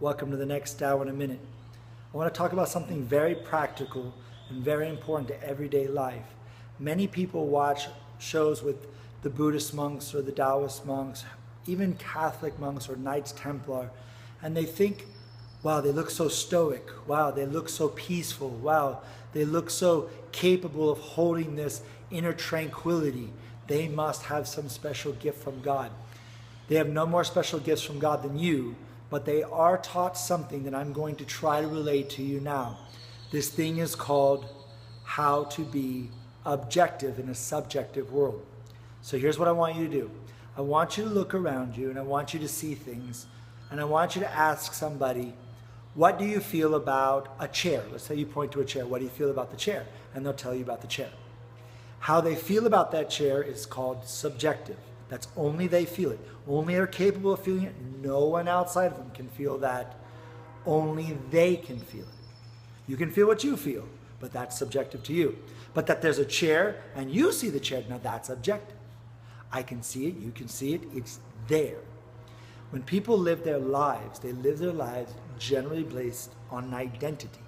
Welcome to the next Tao in a Minute. I want to talk about something very practical and very important to everyday life. Many people watch shows with the Buddhist monks or the Taoist monks, even Catholic monks or Knights Templar, and they think, wow, they look so stoic. Wow, they look so peaceful. Wow, they look so capable of holding this inner tranquility. They must have some special gift from God. They have no more special gifts from God than you, but they are taught something that I'm going to try to relate to you now. This thing is called how to be objective in a subjective world. So here's what I want you to do. I want you to look around you and I want you to see things, and I want you to ask somebody, what do you feel about a chair? Let's say you point to a chair. What do you feel about the chair? And they'll tell you about the chair. How they feel about that chair is called subjective. That's only they feel it. Only they're capable of feeling it. No one outside of them can feel that. Only they can feel it. You can feel what you feel, but that's subjective to you. But that there's a chair and you see the chair, now that's objective. I can see it, you can see it, it's there. When people live their lives, they live their lives generally based on an identity.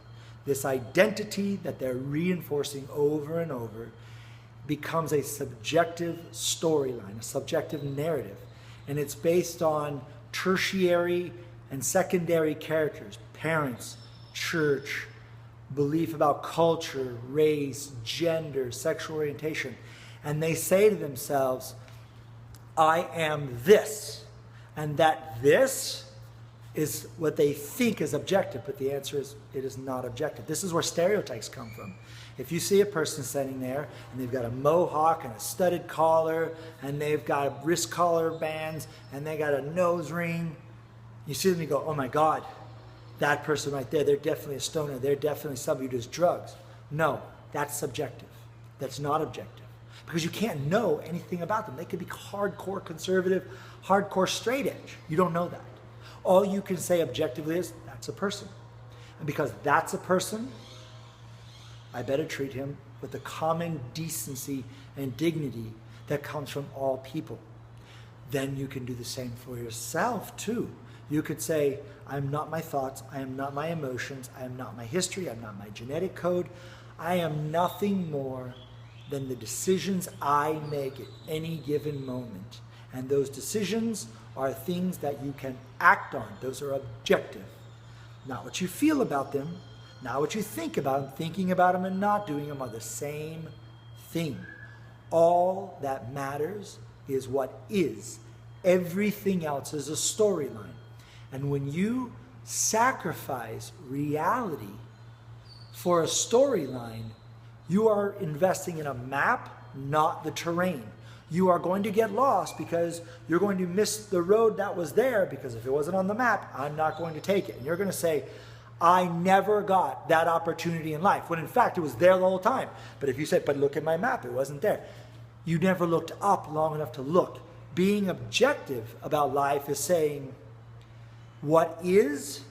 This identity that they're reinforcing over and over becomes a subjective storyline, a subjective narrative. And it's based on tertiary and secondary characters, parents, church, belief about culture, race, gender, sexual orientation. And they say to themselves, I am this. And that this is what they think is objective, but the answer is it is not objective. This is where stereotypes come from. If you see a person standing there and they've got a mohawk and a studded collar and they've got wrist collar bands and they got a nose ring, you see them and you go, oh my God, that person right there, they're definitely a stoner. They're definitely somebody who does drugs. No, that's subjective. That's not objective. Because you can't know anything about them. They could be hardcore conservative, hardcore straight edge. You don't know that. All you can say objectively is, that's a person. And because that's a person, I better treat him with the common decency and dignity that comes from all people. Then you can do the same for yourself too. You could say, I am not my thoughts, I am not my emotions, I am not my history, I am not my genetic code. I am nothing more than the decisions I make at any given moment. And those decisions are things that you can act on. Those are objective. Not what you feel about them, not what you think about them. Thinking about them and not doing them are the same thing. All that matters is what is. Everything else is a storyline. And when you sacrifice reality for a storyline, you are investing in a map, not the terrain. You are going to get lost because you're going to miss the road that was there, because if it wasn't on the map, I'm not going to take it. And you're going to say, I never got that opportunity in life, when in fact it was there the whole time. But if you say, but look at my map, it wasn't there. You never looked up long enough to look. Being objective about life is saying, what is.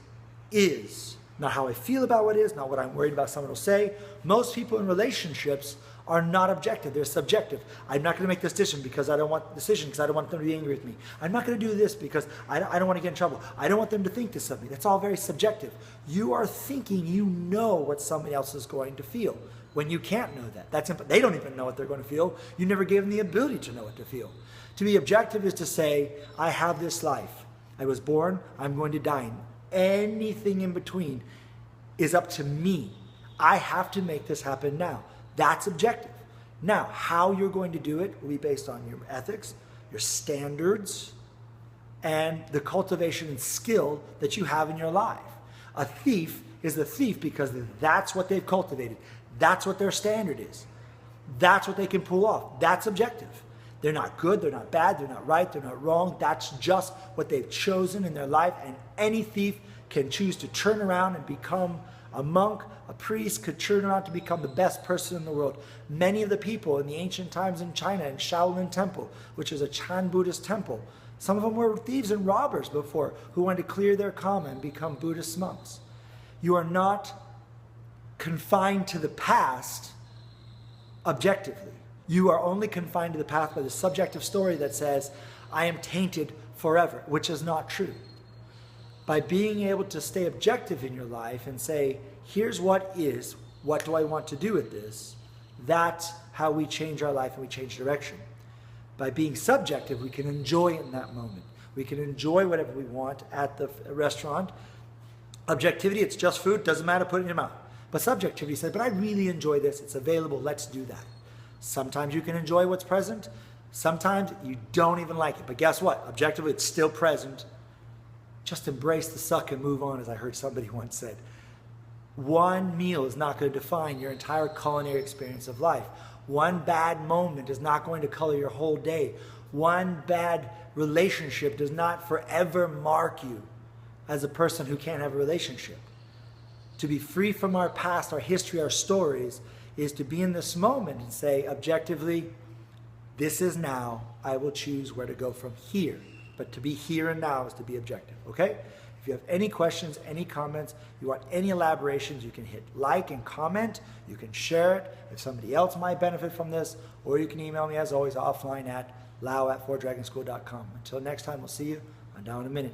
Not how I feel about what is, not what I'm worried about someone will say. Most people in relationships are not objective, they're subjective. I'm not going to make this decision because I don't want them to be angry with me. I'm not going to do this because I don't want to get in trouble. I don't want them to think this of me. That's all very subjective. You are thinking you know what somebody else is going to feel when you can't know that. That's simple. They don't even know what they're going to feel. You never gave them the ability to know what to feel. To be objective is to say, I have this life. I was born, I'm going to die. Anything in between is up to me. I have to make this happen now. That's objective. Now, how you're going to do it will be based on your ethics, your standards, and the cultivation and skill that you have in your life. A thief is a thief because that's what they've cultivated. That's what their standard is. That's what they can pull off. That's objective. They're not good, they're not bad, they're not right, they're not wrong. That's just what they've chosen in their life. And any thief can choose to turn around and become a monk, a priest, could turn around to become the best person in the world. Many of the people in the ancient times in China, in Shaolin Temple, which is a Chan Buddhist temple, some of them were thieves and robbers before, who wanted to clear their karma and become Buddhist monks. You are not confined to the past objectively. You are only confined to the past by the subjective story that says, I am tainted forever, which is not true. By being able to stay objective in your life and say, here's what is, what do I want to do with this? That's how we change our life and we change direction. By being subjective, we can enjoy it in that moment. We can enjoy whatever we want at the restaurant. Objectivity, it's just food, doesn't matter, put it in your mouth. But subjectivity says, but I really enjoy this, it's available, let's do that. Sometimes you can enjoy what's present, sometimes you don't even like it. But guess what? Objectively, it's still present. Just embrace the suck and move on, as I heard somebody once said. One meal is not going to define your entire culinary experience of life. One bad moment is not going to color your whole day. One bad relationship does not forever mark you as a person who can't have a relationship. To be free from our past, our history, our stories, is to be in this moment and say, objectively, this is now, I will choose where to go from here. But to be here and now is to be objective, okay? If you have any questions, any comments, you want any elaborations, you can hit like and comment. You can share it if somebody else might benefit from this, or you can email me, as always, offline at lau@fourdragonschool.com. Until next time, we'll see you on Down in a Minute.